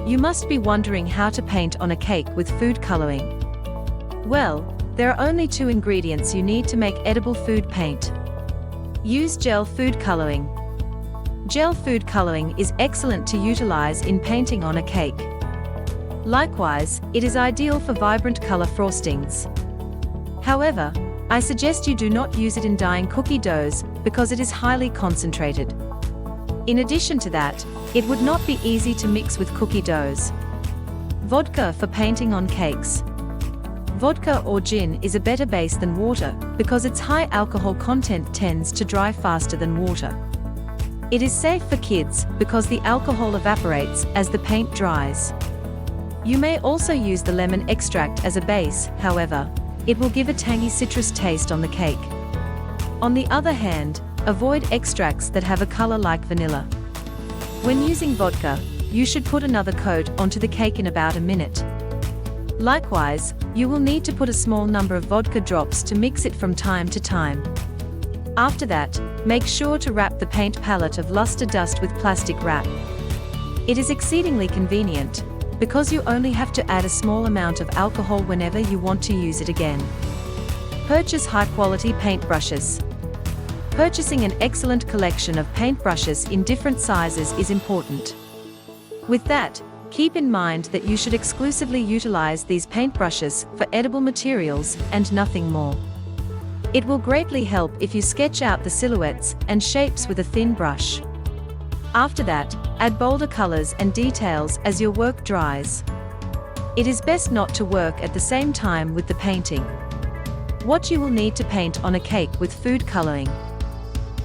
You must be wondering how to paint on a cake with food coloring. Well, there are only 2 ingredients you need to make edible food paint. Use gel food coloring. Gel food coloring is excellent to utilize in painting on a cake. Likewise, it is ideal for vibrant color frostings. However, I suggest you do not use it in dyeing cookie doughs because it is highly concentrated. In addition to that, it would not be easy to mix with cookie doughs. Vodka for painting on cakes. Vodka or gin is a better base than water because its high alcohol content tends to dry faster than water. It is safe for kids because the alcohol evaporates as the paint dries. You may also use the lemon extract as a base, however, it will give a tangy citrus taste on the cake. On the other hand, avoid extracts that have a color like vanilla. When using vodka, you should put another coat onto the cake in about a minute. Likewise, you will need to put a small number of vodka drops to mix it from time to time. After that, make sure to wrap the paint palette of luster dust with plastic wrap. It is exceedingly convenient, because you only have to add a small amount of alcohol whenever you want to use it again. Purchase high-quality paintbrushes. Purchasing an excellent collection of paintbrushes in different sizes is important. With that, keep in mind that you should exclusively utilize these paintbrushes for edible materials and nothing more. It will greatly help if you sketch out the silhouettes and shapes with a thin brush. After that, add bolder colors and details as your work dries. It is best not to work at the same time with the painting. What you will need to paint on a cake with food coloring.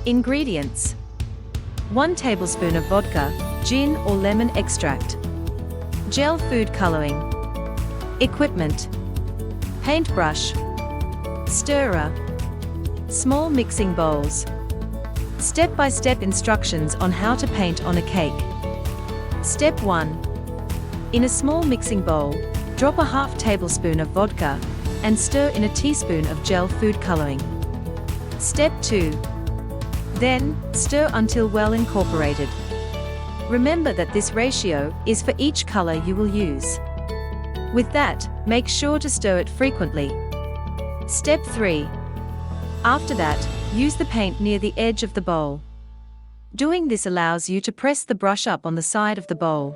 Ingredients: 1 tablespoon of vodka, gin or lemon extract. Gel food coloring. Equipment: paintbrush, stirrer, small mixing bowls. Step-by-step instructions on how to paint on a cake. Step 1. In a small mixing bowl, drop a half tablespoon of vodka and stir in a teaspoon of gel food coloring. Step 2. Then, stir until well incorporated. Remember that this ratio is for each color you will use. With that, make sure to stir it frequently. Step 3. After that, use the paint near the edge of the bowl. Doing this allows you to press the brush up on the side of the bowl.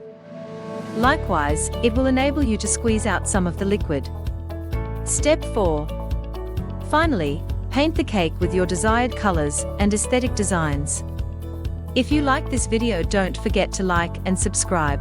Likewise, it will enable you to squeeze out some of the liquid. Step 4. Finally, paint the cake with your desired colors and aesthetic designs. If you like this video, don't forget to like and subscribe.